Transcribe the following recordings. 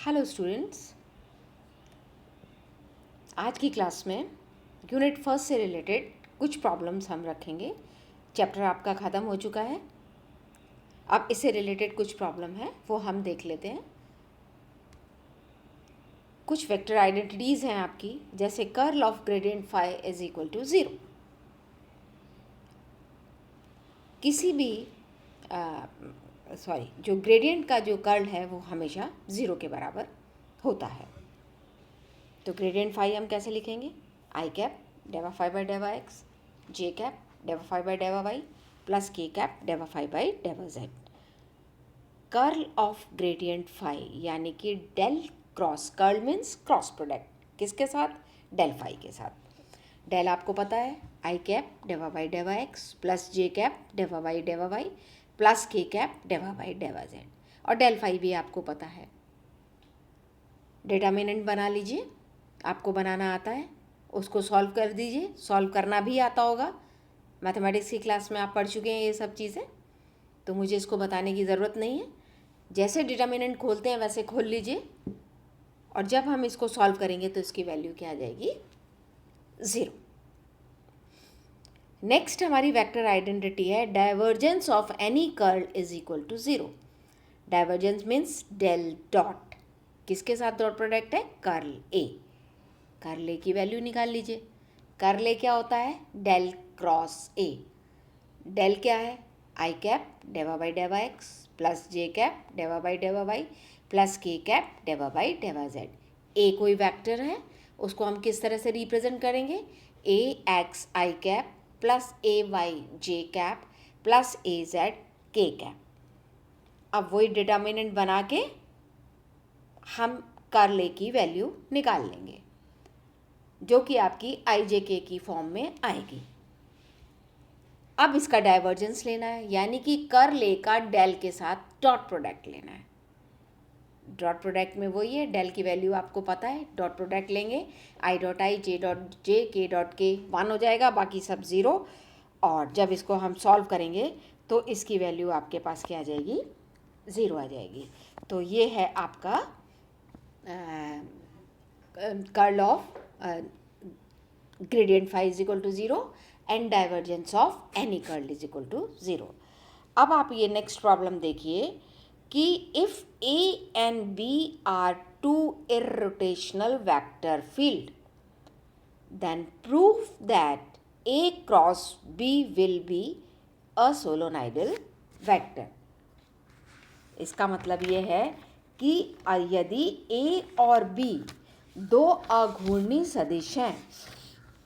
Hello students, आज की class में यूनिट फर्स्ट से रिलेटेड कुछ प्रॉब्लम्स हम रखेंगे। चैप्टर आपका ख़त्म हो चुका है। अब इससे रिलेटेड कुछ प्रॉब्लम है वो हम देख लेते हैं। कुछ वेक्टर आइडेंटिटीज़ हैं आपकी, जैसे curl of gradient phi is equal to 0। किसी भी जो ग्रेडियंट का जो कर्ल है वो हमेशा 0 के बराबर होता है। तो ग्रेडियंट फाई हम कैसे लिखेंगे? आई कैप डेवा फाई बाई डेवा एक्स, जे कैप डेवा फाई बाई डेवा वाई प्लस के कैप डेवा फाई बाई डेवा Z. Curl of gradient phi यानी कि del cross, curl means cross product, किसके साथ? डेल फाई के साथ। डेल आपको पता है, आई कैप डेवा बाई डेवा एक्स प्लस जे कैप डेवा बाई डेवा वाई प्लस के कैप डेवा बाई डेवा जेड। और डेल फाई भी आपको पता है। डिटर्मिनेंट बना लीजिए, आपको बनाना आता है, उसको सॉल्व कर दीजिए। सॉल्व करना भी आता होगा, मैथमेटिक्स की क्लास में आप पढ़ चुके हैं ये सब चीज़ें, तो मुझे इसको बताने की ज़रूरत नहीं है। जैसे डिटर्मिनेंट खोलते हैं वैसे खोल लीजिए, और जब हम इसको सॉल्व करेंगे तो इसकी वैल्यू क्या आ जाएगी? 0। नेक्स्ट हमारी वेक्टर आइडेंटिटी है divergence of any curl is equal to 0। Divergence means del dot, किसके साथ डॉट प्रोडक्ट है? Curl A. कर्ल ए की वैल्यू निकाल लीजिए। कर्ल ए क्या होता है? डेल क्रॉस ए। डेल क्या है? आई कैप डेवा बाई डेवा एक्स प्लस जे कैप डेवा बाई डेवा वाई प्लस के कैप डेवा बाई डेवा जेड। ए कोई वेक्टर है, उसको हम किस तरह से रिप्रेजेंट करेंगे? ए एक्स आई कैप प्लस ए वाई जे कैप प्लस ए जेड के कैप। अब वही डिटर्मिनेंट बना के हम कर्ल ए की वैल्यू निकाल लेंगे, जो कि आपकी आई जे के की फॉर्म में आएगी। अब इसका डाइवर्जेंस लेना है, यानी कि कर्ल ए का डेल के साथ डॉट प्रोडक्ट लेना है। डॉट प्रोडक्ट में वही है, डेल की वैल्यू आपको पता है। डॉट प्रोडक्ट लेंगे, आई dot I J dot J K dot के 1 हो जाएगा, बाकी सब 0। और जब इसको हम सॉल्व करेंगे तो इसकी वैल्यू आपके पास क्या आ जाएगी? 0 आ जाएगी। तो ये है आपका curl of gradient phi is equal to 0 and divergence of any curl is equal to 0। अब आप ये नेक्स्ट प्रॉब्लम देखिए कि if A and B are two irrotational vector field, then prove that A cross B will be a solenoidal vector। इसका मतलब ये है कि यदि A और B दो अघूर्णी सदिश हैं,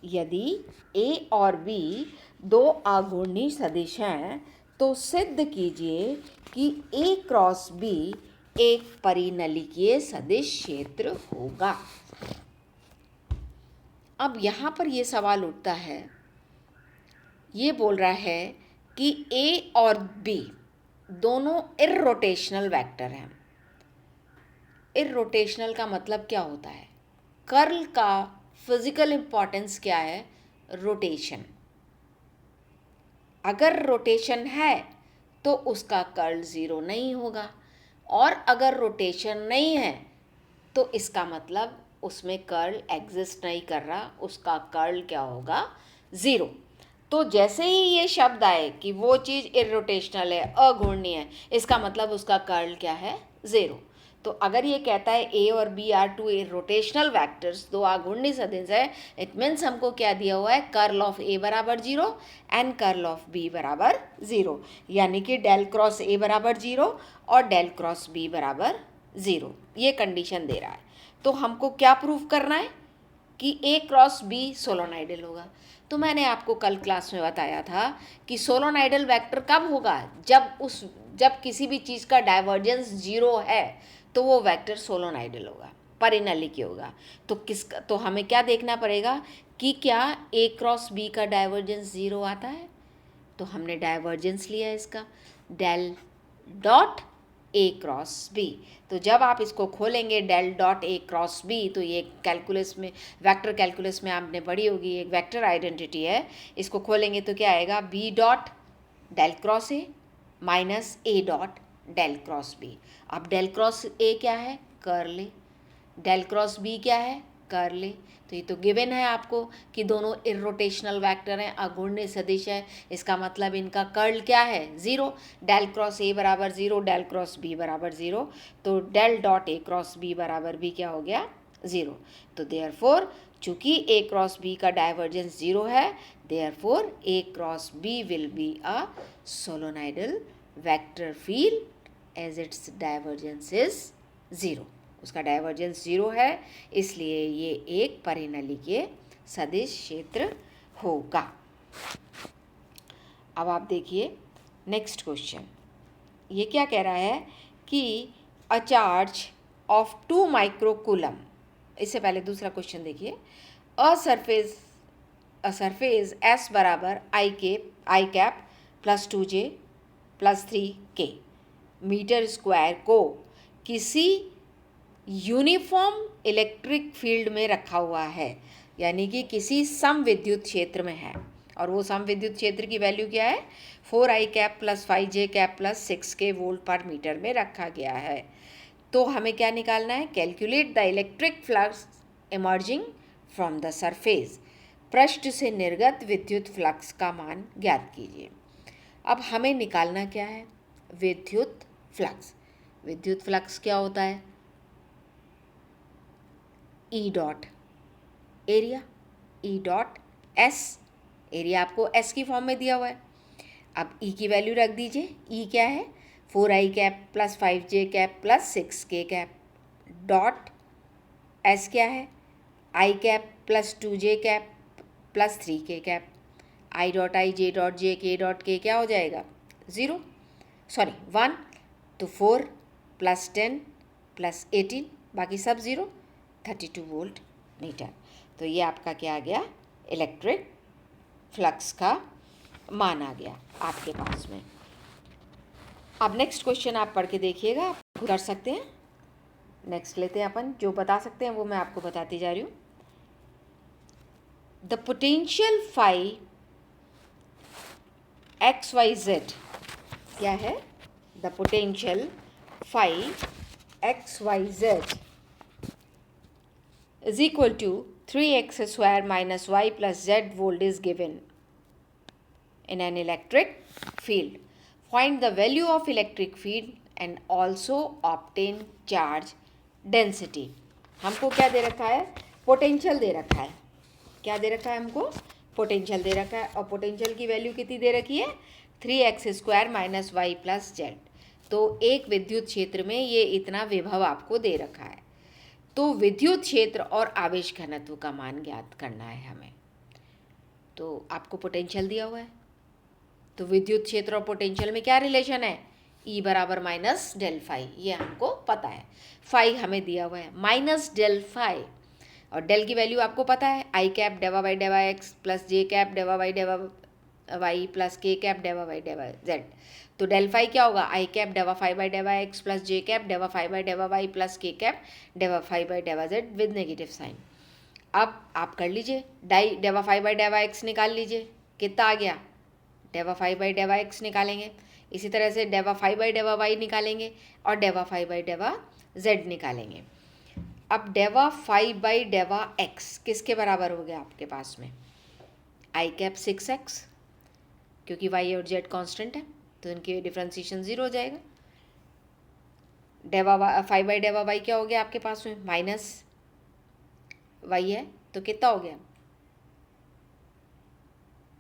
यदि A और B दो अघूर्णी सदिश हैं, तो सिद्ध कीजिए कि A क्रॉस B एक परिनलिकीय सदिश क्षेत्र होगा। अब यहाँ पर ये सवाल उठता है, ये बोल रहा है कि A और B दोनों इररोटेशनल वेक्टर हैं। इररोटेशनल का मतलब क्या होता है? कर्ल का फिजिकल इंपॉर्टेंस क्या है? रोटेशन। अगर रोटेशन है तो उसका कर्ल 0 नहीं होगा, और अगर रोटेशन नहीं है तो इसका मतलब उसमें कर्ल एग्जिस्ट नहीं कर रहा, उसका कर्ल क्या होगा? 0। तो जैसे ही ये शब्द आए कि वो चीज़ इररोटेशनल है, अघूर्णी है, इसका मतलब उसका कर्ल क्या है? 0। तो अगर ये कहता है A और B आर टू इररोटेशनल वैक्टर्स, दो अघूर्णी सदिश है, इट मीन्स हमको क्या दिया हुआ है? कर्ल ऑफ A बराबर 0 एंड कर्ल ऑफ B बराबर 0, यानी कि डेल क्रॉस A बराबर 0 और डेल क्रॉस B बराबर 0, ये कंडीशन दे रहा है। तो हमको क्या प्रूव करना है? कि A क्रॉस B सोलोनाइडल होगा। तो मैंने आपको कल क्लास में बताया था कि सोलोनाइडल वेक्टर कब होगा? जब किसी भी चीज़ का डाइवर्जेंस 0 है तो वो वेक्टर सोलोनाइडल होगा, परिनलिकीय होगा। तो हमें क्या देखना पड़ेगा कि क्या A क्रॉस B का डाइवर्जेंस 0 आता है? तो हमने डाइवर्जेंस लिया इसका, del dot A cross B। तो जब आप इसको खोलेंगे del dot A cross B, तो ये कैलकुलस में, वेक्टर कैलकुलस में आपने पढ़ी होगी, एक वेक्टर आइडेंटिटी है। इसको खोलेंगे तो क्या आएगा? B dot del cross A minus A dot del cross B। अब डेल क्रॉस A क्या है? Curl A. Del cross B क्या है, कर्ल ए। तो ये तो गिवन है आपको कि दोनों इर्रोटेशनल वेक्टर हैं, अघूर्ण सदिश है, इसका मतलब इनका कर्ल क्या है, ज़ीरो। डेल क्रॉस ए बराबर ज़ीरो, डेल क्रॉस बी बराबर ज़ीरो, तो del dot A cross B बराबर भी क्या हो गया, ज़ीरो। तो देयरफॉर चूंकि ए क्रॉस बी का डाइवर्जेंस ज़ीरो है, therefore A cross B will be a solenoidal vector field as its divergence is zero. उसका डाइवर्जेंस ज़ीरो है, इसलिए ये एक परिनलिकीय सदिश क्षेत्र होगा। अब आप देखिए नेक्स्ट क्वेश्चन, ये क्या कह रहा है कि अ चार्ज ऑफ 2 माइक्रोकूलम। इससे पहले दूसरा क्वेश्चन देखिए, अ सरफेस एस बराबर I cap plus 2j plus 3k metre square को किसी यूनिफॉर्म इलेक्ट्रिक फील्ड में रखा हुआ है, यानी कि किसी सम विद्युत क्षेत्र में है, और वो सम विद्युत क्षेत्र की वैल्यू क्या है, 4i cap plus 5j cap plus 6k volt पर मीटर में रखा गया है। तो हमें क्या निकालना है, calculate the electric flux emerging from the surface. पृष्ठ से निर्गत विद्युत फ्लक्स का मान ज्ञात कीजिए। अब हमें निकालना क्या है, विद्युत फ्लक्स। विद्युत फ्लक्स क्या होता है, E dot area, E dot S, area आपको एस की फॉर्म में दिया हुआ है। अब ई की वैल्यू रख दीजिए, ई क्या है, 4i cap plus 5j cap plus 6k cap, dot S क्या है, I cap plus 2j cap plus 3k cap, I dot I, J dot J, K dot के क्या हो जाएगा, 1, तो 4 प्लस 10 प्लस 18, बाकी सब 0, 32 वोल्ट मीटर। तो ये आपका क्या आ गया, इलेक्ट्रिक फ्लक्स का मान आ गया आपके पास में। अब नेक्स्ट क्वेश्चन आप पढ़ के देखिएगा, आप कर सकते हैं। नेक्स्ट लेते हैं अपन, जो बता सकते हैं वो मैं आपको बताती जा रही हूँ। द पोटेंशियल फाई XYZ क्या है, the potential phi XYZ is equal to 3x square minus y plus z volt is given in an electric field. Find the value of electric field and also obtain charge density. हमको क्या दे रखा है, potential दे रखा है। क्या दे रखा है हमको, पोटेंशियल दे रखा है, और पोटेंशियल की वैल्यू कितनी दे रखी है, 3x square minus Y plus Z. तो एक विद्युत क्षेत्र में ये इतना विभव आपको दे रखा है। तो विद्युत क्षेत्र और आवेश घनत्व का मान ज्ञात करना है हमें। तो आपको पोटेंशियल दिया हुआ है, तो विद्युत क्षेत्र और पोटेंशियल में क्या रिलेशन है, E बराबर माइनस डेल फाई, ये हमको पता है। फाई हमें दिया हुआ है माइनस डेल फाई, और डेल की वैल्यू आपको पता है, आई कैप डेवा बाई डेवा एक्स प्लस जे कैप डेवा बाई डेवा वाई प्लस के कैप डेवा बाई डेवा जेड। तो डेल फाई क्या होगा, आई कैप डेवा फाई बाई डेवा एक्स प्लस जे कैप डेवा फाई बाई डेवा वाई प्लस के कैप डेवा फाई बाई डेवा जेड विद नेगेटिव साइन। अब आप कर लीजिए, डेवा फाई बाई डेवा एक्स निकाल लीजिए, कितना आ गया, डेवा फाई बाई डेवा एक्स निकालेंगे, इसी तरह से डेवा फाई बाई डेवा वाई निकालेंगे, और डेवा फाई बाई डेवा जेड निकालेंगे। अब डेवा फाई बाई डेवा एक्स किसके बराबर हो गया आपके पास में, आई कैप 6x, क्योंकि वाई और जेड कांस्टेंट है तो इनके डिफ्रेंसिएशन 0 हो जाएगा। डेवा फाई बाई डेवा वाई क्या हो गया आपके पास में, माइनस वाई है तो कितना हो गया,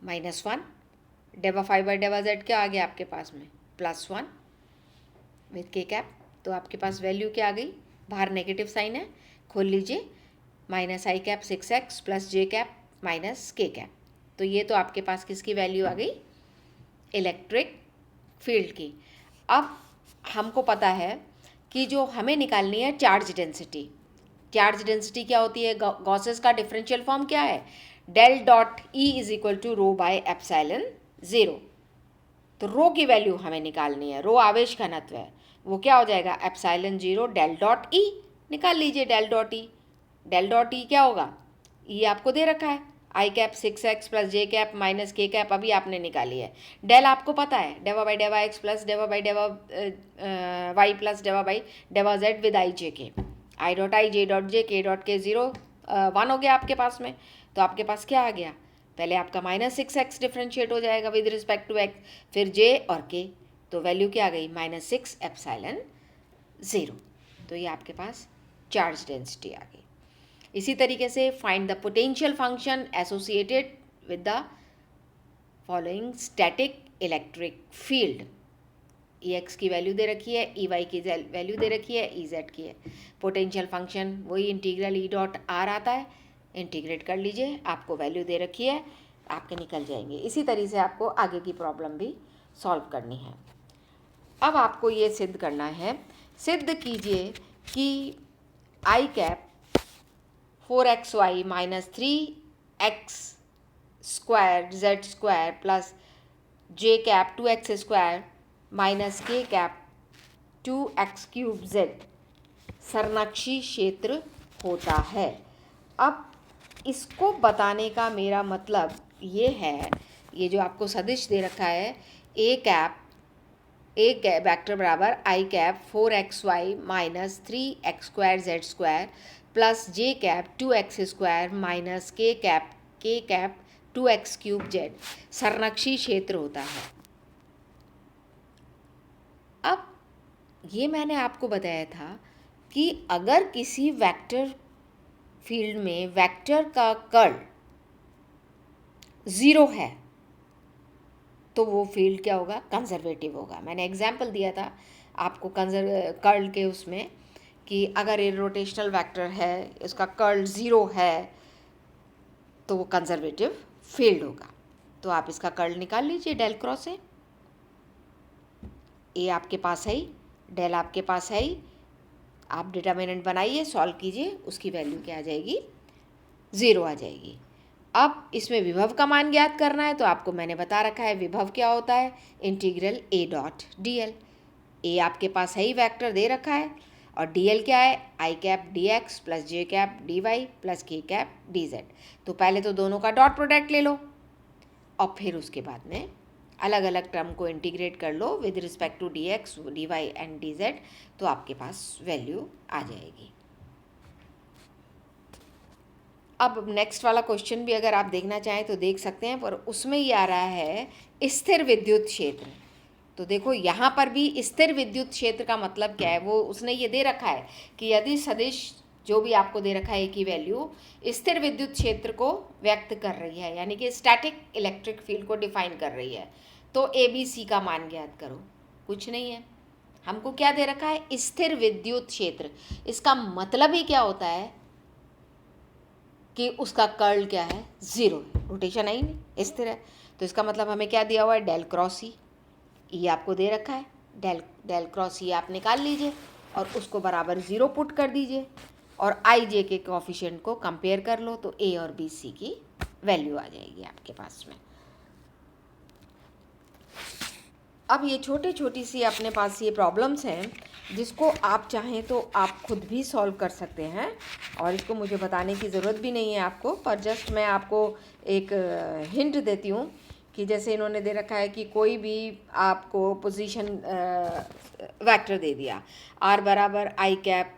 -1। डेवा फाई बाई डेवा जेड क्या आ गया आपके पास में, +1 विद के कैप। तो आपके पास वैल्यू क्या आ गई, बाहर नेगेटिव साइन है, खोल लीजिए, माइनस आई cap 6x plus J cap minus K cap. तो ये तो आपके पास किसकी वैल्यू आ गई, इलेक्ट्रिक फील्ड की। अब हमको पता है कि जो हमें निकालनी है चार्ज डेंसिटी। चार्ज डेंसिटी क्या होती है, गॉसेस का डिफरेंशियल फॉर्म क्या है, del dot E is equal to rho by epsilon 0। तो रो की वैल्यू हमें निकालनी है, रो आवेश घनत्व है, वो क्या हो जाएगा, एप्सिलॉन 0 डेल डॉट ई, निकाल लीजिए del dot E. Del dot E क्या होगा, ई आपको दे रखा है, I cap 6x plus J cap minus K cap अभी आपने निकाली है। डेल आपको पता है, डेवा बाई डेवा एक्स प्लस डेवा बाई डेवा वाई प्लस डेवा बाई डेवा Z with I J K. I dot I, J dot J, K dot के 0 1 हो गया आपके पास में। तो आपके पास क्या आ गया, पहले आपका -6x डिफ्रेंशिएट हो जाएगा विद रिस्पेक्ट टू x, फिर जे और के, तो वैल्यू क्या आ गई -6 एप्सिलॉन 0। तो ये आपके पास चार्ज डेंसिटी आ गई। इसी तरीके से find the potential function associated with the following static electric field. E x की वैल्यू दे रखी है, ई वाई की वैल्यू दे रखी है, ई जेड की है। पोटेंशियल फंक्शन वही इंटीग्रल ई डॉट आर आता है, इंटीग्रेट कर लीजिए, आपको वैल्यू दे रखी है, आपके निकल जाएंगे। इसी तरीके से आपको आगे की प्रॉब्लम भी सॉल्व करनी है। अब आपको ये सिद्ध करना है, सिद्ध कीजिए कि I cap 4xy minus 3x square Z square plus J cap 2x square minus K cap 2x cube Z सरनक्षी क्षेत्र होता है। अब इसको बताने का मेरा मतलब ये है, ये जो आपको सदिश दे रखा है, ए वेक्टर बराबर I cap 4xy minus 3x square Z square plus J cap 2x square minus K cap 2x cube Z सरनक्षी क्षेत्र होता है। अब ये मैंने आपको बताया था कि अगर किसी वेक्टर फील्ड में वेक्टर का कर्ल 0 है तो वो फील्ड क्या होगा, कंजर्वेटिव होगा। मैंने एग्जाम्पल दिया था आपको कर्ल के उसमें कि अगर ये रोटेशनल वेक्टर है, इसका कर्ल 0 है तो वो कंजर्वेटिव फील्ड होगा। तो आप इसका कर्ल निकाल लीजिए डेल क्रॉस ए। ए आपके पास है ही, डेल आपके पास है ही, आप डिटर्मिनेंट बनाइए, सॉल्व कीजिए, उसकी वैल्यू क्या आ जाएगी, 0 आ जाएगी। अब इसमें विभव का मान ज्ञात करना है, तो आपको मैंने बता रखा है विभव क्या होता है, integral A dot D L. A आपके पास है ही वेक्टर दे रखा है, और डी एल क्या है, I cap D x plus J cap D Y plus K cap D Z. तो पहले तो दोनों का डॉट प्रोडक्ट ले लो और फिर उसके बाद में अलग अलग टर्म को इंटीग्रेट कर लो with respect to D X D Y and D Z, तो आपके पास वैल्यू आ जाएगी। अब नेक्स्ट वाला क्वेश्चन भी अगर आप देखना चाहें तो देख सकते हैं, पर उसमें ये आ रहा है स्थिर विद्युत क्षेत्र। तो देखो यहाँ पर भी स्थिर विद्युत क्षेत्र का मतलब क्या है, वो उसने ये दे रखा है कि यदि सदिश जो भी आपको दे रखा है की वैल्यू स्थिर विद्युत क्षेत्र को व्यक्त कर रही है, यानी कि स्टैटिक इलेक्ट्रिक फील्ड को डिफाइन कर रही है, तो ए बी सी का मान ज्ञात करो। कुछ नहीं है, हमको क्या दे रखा है, स्थिर विद्युत क्षेत्र। इसका मतलब ही क्या होता है कि उसका कर्ल क्या है, 0 है, रोटेशन है ही नहीं, स्थिर है। तो इसका मतलब हमें क्या दिया हुआ है, डेल क्रॉस ई आपको दे रखा है, डेल क्रॉस ई आप निकाल लीजिए और उसको बराबर 0 पुट कर दीजिए और आई जे के कोफिशिएंट को कंपेयर कर लो, तो ए और बी सी की वैल्यू आ जाएगी आपके पास में। अब ये छोटी सी अपने पास ये प्रॉब्लम्स हैं जिसको आप चाहें तो आप खुद भी सॉल्व कर सकते हैं, और इसको मुझे बताने की ज़रूरत भी नहीं है आपको, पर जस्ट मैं आपको एक हिंट देती हूँ कि जैसे इन्होंने दे रखा है कि कोई भी आपको पोजीशन वेक्टर दे दिया, आर बराबर I cap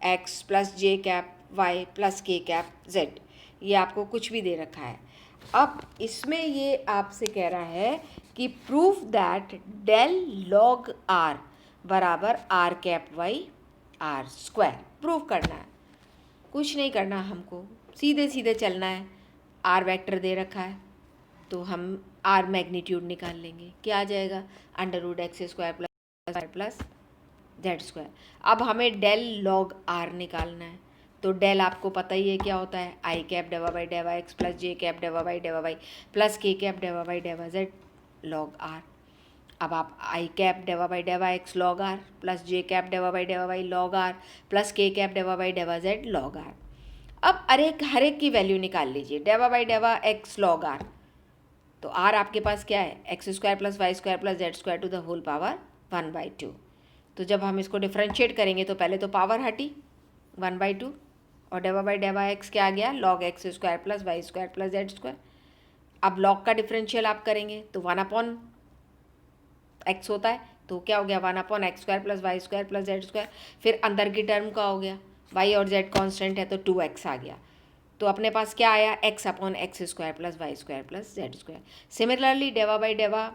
x plus J cap Y plus K cap Z, ये आपको कुछ भी दे रखा है। अब इसमें ये आपसे कह रहा है कि proof that del log R बराबर R cap by R square prove करना है। कुछ नहीं करना, हमको सीधे सीधे चलना है। आर वेक्टर दे रखा है तो हम आर मैग्नीट्यूड निकाल लेंगे, क्या आ जाएगा, √x square plus Z square. अब हमें डेल लॉग आर निकालना है, तो डेल आपको पता ही है क्या होता है, आई कैप डेवा बाई डेवा एक्स प्लस जे कैप डेवा बाई प्लस के कैप डेवा बाई डेवा जेड लॉग आर। अब आप आई कैप डेवा बाई डेवा X log R plus J cap डेवा बाई डेवा Y log R plus K cap डेवा बाई डेवा जेड लॉग आर। अब हर एक की वैल्यू निकाल लीजिए, डेवा बाई डेवा एक्स लॉग आर, तो आर आपके पास क्या है, X square plus Y square plus Z square to the whole power 1/2। तो जब हम इसको डिफ्रेंशिएट करेंगे तो पहले तो पावर हटी 1/2 और डेवा बाई डेवा एक्स क्या आ गया, log X square plus Y square plus Z square. अब लॉग का डिफरेंशियल आप करेंगे तो 1/x होता है, तो क्या हो गया 1/x square plus Y square plus Z square. फिर अंदर की टर्म का हो गया y और z कांस्टेंट है तो 2x आ गया, तो अपने पास क्या आया, x upon X square plus Y square plus Z square. Similarly डेवा बाई डेवा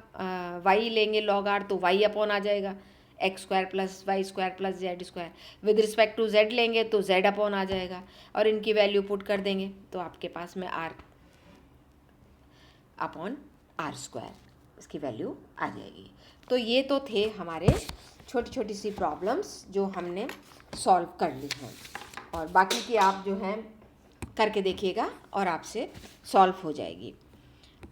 y लेंगे लॉग आर तो y अपॉन आ जाएगा X square plus Y square plus Z square. With respect to z लेंगे तो z अपॉन आ जाएगा और इनकी वैल्यू पुट कर देंगे तो आपके पास में r अपॉन आर स्क्वायर इसकी वैल्यू आ जाएगी। तो ये तो थे हमारे छोटी छोटी सी प्रॉब्लम्स जो हमने सॉल्व कर ली हैं, और बाकी की आप जो हैं करके देखिएगा और आपसे सॉल्व हो जाएगी।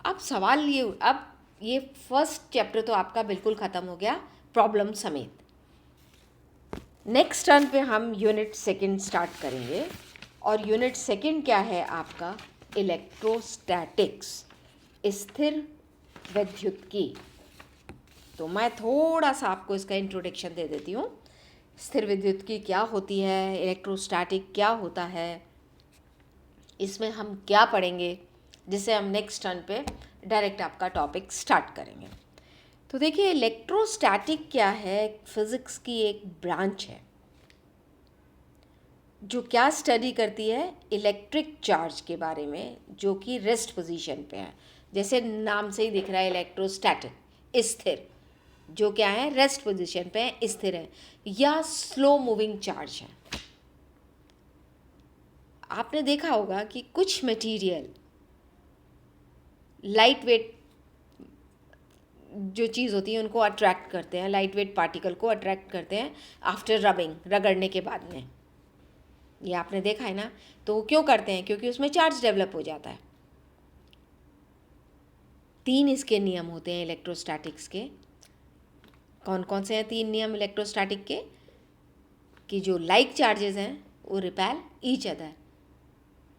अब सवाल ये, अब ये फर्स्ट चैप्टर तो आपका बिल्कुल ख़त्म हो गया प्रॉब्लम समेत। नेक्स्ट टर्न पे हम यूनिट सेकंड स्टार्ट करेंगे, और यूनिट सेकंड क्या है आपका, इलेक्ट्रोस्टैटिक्स, स्थिर विद्युत्की। तो मैं थोड़ा सा आपको इसका इंट्रोडक्शन दे देती हूँ। स्थिर विद्युत्की क्या होती है, इलेक्ट्रोस्टैटिक क्या होता है, इसमें हम क्या पढ़ेंगे, जिससे हम नेक्स्ट टर्न पे डायरेक्ट आपका टॉपिक स्टार्ट करेंगे। तो देखिए इलेक्ट्रोस्टैटिक क्या है, फिज़िक्स की एक ब्रांच है जो क्या स्टडी करती है, इलेक्ट्रिक चार्ज के बारे में जो कि रेस्ट पोजीशन पे है। जैसे नाम से ही दिख रहा है इलेक्ट्रोस्टैटिक, स्थिर, जो क्या है, रेस्ट पोजीशन पे है, स्थिर है या स्लो मूविंग चार्ज है। आपने देखा होगा कि कुछ मटेरियल लाइट वेट जो चीज़ होती है उनको अट्रैक्ट करते हैं, लाइट वेट पार्टिकल को अट्रैक्ट करते हैं आफ्टर रबिंग, रगड़ने के बाद में, ये आपने देखा है ना। तो वो क्यों करते हैं, क्योंकि उसमें चार्ज डेवलप हो जाता है। 3 इसके नियम होते हैं इलेक्ट्रोस्टैटिक्स के। कौन कौन से हैं 3 नियम इलेक्ट्रोस्टैटिक के, कि जो लाइक चार्जेस हैं वो रिपेल ईच अदर,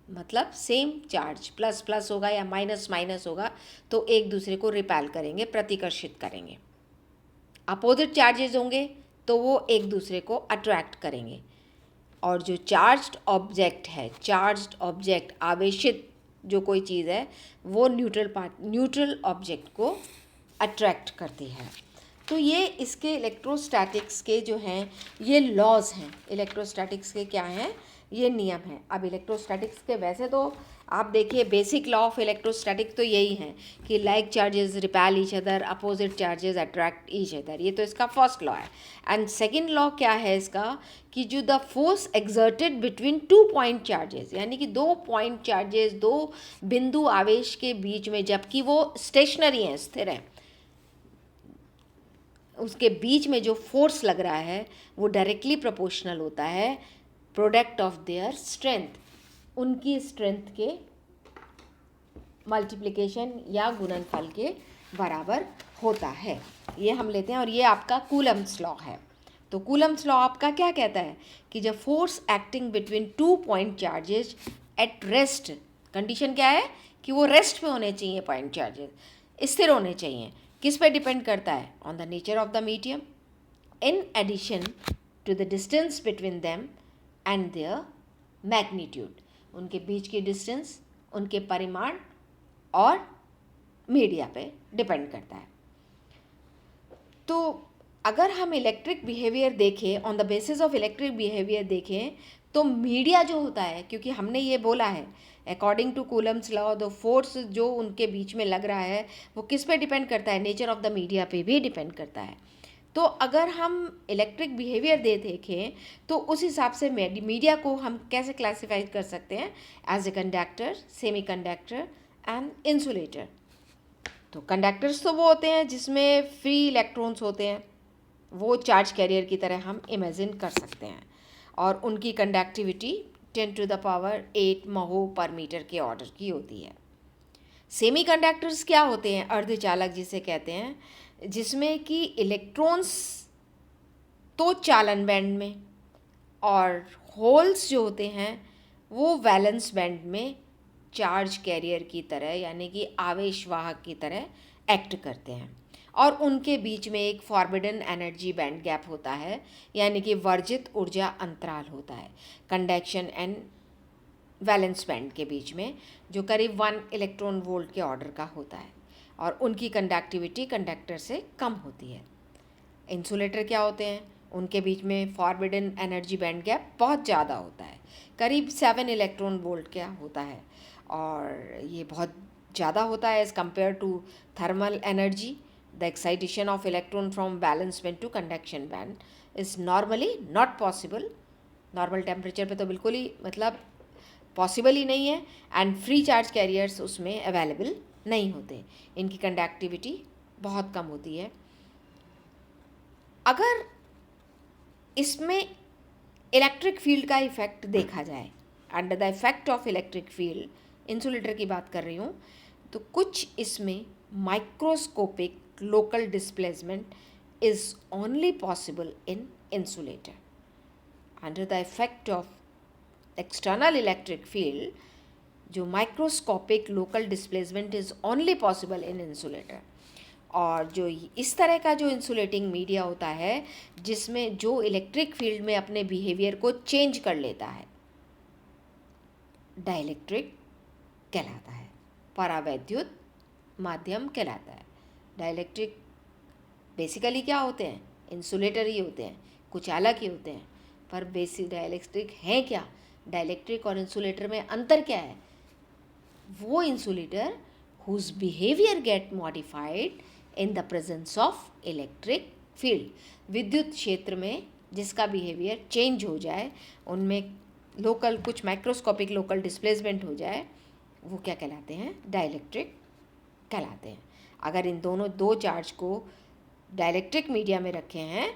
मतलब सेम चार्ज प्लस प्लस होगा या माइनस माइनस होगा तो एक दूसरे को रिपेल करेंगे, प्रतिकर्षित करेंगे। अपोजिट चार्जेस होंगे तो वो एक दूसरे को अट्रैक्ट करेंगे। और जो चार्ज्ड ऑब्जेक्ट है, चार्ज्ड ऑब्जेक्ट, आवेशित जो कोई चीज़ है, वो न्यूट्रल ऑब्जेक्ट को अट्रैक्ट करती है। तो ये इसके इलेक्ट्रोस्टैटिक्स के जो हैं ये लॉज हैं, इलेक्ट्रोस्टैटिक्स के क्या हैं, ये नियम है। अब इलेक्ट्रोस्टैटिक्स के वैसे तो आप देखिए बेसिक लॉ ऑफ इलेक्ट्रोस्टैटिक तो यही है कि like charges repel each other, opposite charges attract each other, ये तो इसका फर्स्ट लॉ है। एंड सेकंड लॉ क्या है इसका, कि जो the force exerted between 2 point charges, यानी कि 2 पॉइंट चार्जेस, 2 बिंदु आवेश के बीच में, जबकि वो स्टेशनरी हैं, स्थिर हैं, उसके बीच में जो फोर्स लग रहा है वो डायरेक्टली प्रोपोर्शनल होता है प्रोडक्ट ऑफ देयर स्ट्रेंथ, उनकी स्ट्रेंथ के मल्टीप्लिकेशन या गुणनफल के बराबर होता है। ये हम लेते हैं, और ये आपका कूलम्स लॉ है। तो कूलम्स लॉ आपका क्या कहता है कि जब force acting between 2 point charges at rest, condition क्या है कि वो रेस्ट पे होने चाहिए, पॉइंट चार्जेस स्थिर होने चाहिए। किस पे डिपेंड करता है, on the nature of the medium in addition to the distance between them and their magnitude, उनके बीच की डिस्टेंस, उनके परिमाण और मीडिया पे डिपेंड करता है। तो अगर हम इलेक्ट्रिक बिहेवियर देखें, on the basis of electric behaviour देखें, तो मीडिया जो होता है, क्योंकि हमने ये बोला है according to Coulomb's law the force जो उनके बीच में लग रहा है वो किस पे डिपेंड करता है, नेचर ऑफ द मीडिया पे भी डिपेंड करता है। तो अगर हम इलेक्ट्रिक बिहेवियर देखें तो उस हिसाब से मीडिया को हम कैसे क्लासिफाई कर सकते हैं, as a conductor, semiconductor and insulator. तो कंडक्टर्स तो वो होते हैं जिसमें फ्री इलेक्ट्रॉन्स होते हैं, वो चार्ज कैरियर की तरह हम इमेजिन कर सकते हैं, और उनकी कंडक्टिविटी 10 टू द पावर 8 महो पर मीटर के ऑर्डर की होती है। सेमी कंडक्टर्स क्या होते हैं, अर्धचालक जिसे कहते हैं, जिसमें कि इलेक्ट्रॉन्स तो चालन बैंड में और होल्स जो होते हैं वो वैलेंस बैंड में चार्ज कैरियर की तरह, यानी कि आवेशवाहक की तरह एक्ट करते हैं, और उनके बीच में एक फॉरबिडन एनर्जी बैंड गैप होता है, यानी कि वर्जित ऊर्जा अंतराल होता है कंडक्शन एंड वैलेंस बैंड के बीच में, जो करीब 1 इलेक्ट्रॉन वोल्ट के ऑर्डर का होता है, और उनकी कंडक्टिविटी कंडक्टर से कम होती है। इंसुलेटर क्या होते हैं, उनके बीच में फॉरबिडन एनर्जी बैंड गैप बहुत ज़्यादा होता है, करीब 7 इलेक्ट्रॉन वोल्ट का होता है, और ये बहुत ज़्यादा होता है as compare to thermal energy. The excitation of electron from valence band to conduction band is normally not possible. Normal temperature पे तो बिल्कुल ही मतलब पॉसिबल ही नहीं है. एंड फ्री चार्ज कैरियर्स उसमें अवेलेबल नहीं होते, इनकी कंडक्टिविटी बहुत कम होती है. अगर इसमें इलेक्ट्रिक फील्ड का इफ़ेक्ट देखा जाए, under the effect of electric field, insulator की बात कर रही हूँ, तो कुछ इसमें microscopic local displacement is only possible in insulator. Under the effect of external electric field, जो microscopic local displacement is only possible in insulator. और जो इस तरह का जो इंसुलेटिंग मीडिया होता है जिसमें जो इलेक्ट्रिक फील्ड में अपने बिहेवियर को चेंज कर लेता है, डाइलेक्ट्रिक कहलाता है, परावैद्युत माध्यम कहलाता है. डाइलेक्ट्रिक बेसिकली क्या होते हैं? इंसुलेटर ही होते हैं, कुछ अलग ही होते हैं, पर बेसिक डाइलेक्ट्रिक हैं क्या? डाइलेक्ट्रिक और इंसुलेटर में अंतर क्या है? वो insulator whose behavior get modified in the presence of electric field. विद्युत क्षेत्र में जिसका बिहेवियर चेंज हो जाए, उनमें लोकल कुछ माइक्रोस्कोपिक लोकल डिस्प्लेसमेंट हो जाए, वो क्या कहलाते हैं? डाइलेक्ट्रिक कहलाते हैं. अगर इन दोनों दो चार्ज को डाइलेक्ट्रिक मीडिया में रखे हैं,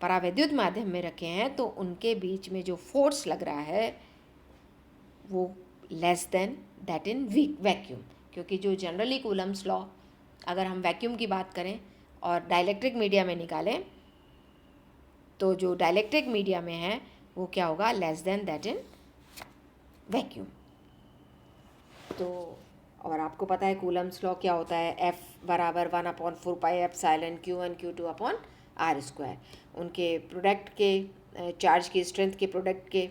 परावैद्युत माध्यम में रखे हैं, तो उनके बीच में जो फोर्स लग रहा है वो less than that in vacuum. क्योंकि जो जनरली कूलम्स लॉ, अगर हम वैक्यूम की बात करें और डाइलेक्ट्रिक मीडिया में निकालें, तो जो डाइलेक्ट्रिक मीडिया में है वो क्या होगा? Less than that in vacuum. तो और आपको पता है कूलम्स लॉ क्या होता है? F बराबर 1/4 pi epsilon Q1 Q2 upon R square. उनके प्रोडक्ट के चार्ज की स्ट्रेंथ के प्रोडक्ट के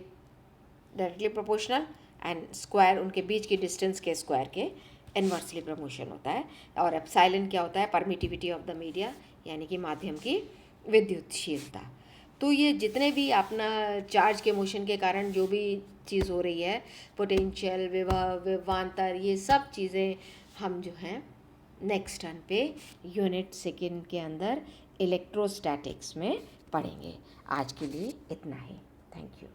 डायरेक्टली प्रोपोर्शनल, एंड स्क्वायर उनके बीच की डिस्टेंस के स्क्वायर के इन्वर्सली प्रमोशन होता है. और एप्सिलॉन क्या होता है? परमिटिविटी ऑफ द मीडिया, यानी कि माध्यम की विद्युतशीलता. तो ये जितने भी अपना चार्ज के मोशन के कारण जो भी चीज़ हो रही है, पोटेंशियल, विभव, विभवांतर, ये सब चीज़ें हम जो हैं नेक्स्ट टर्न पे यूनिट सेकेंड के अंदर इलेक्ट्रोस्टैटिक्स में पढ़ेंगे. आज के लिए इतना ही. Thank you.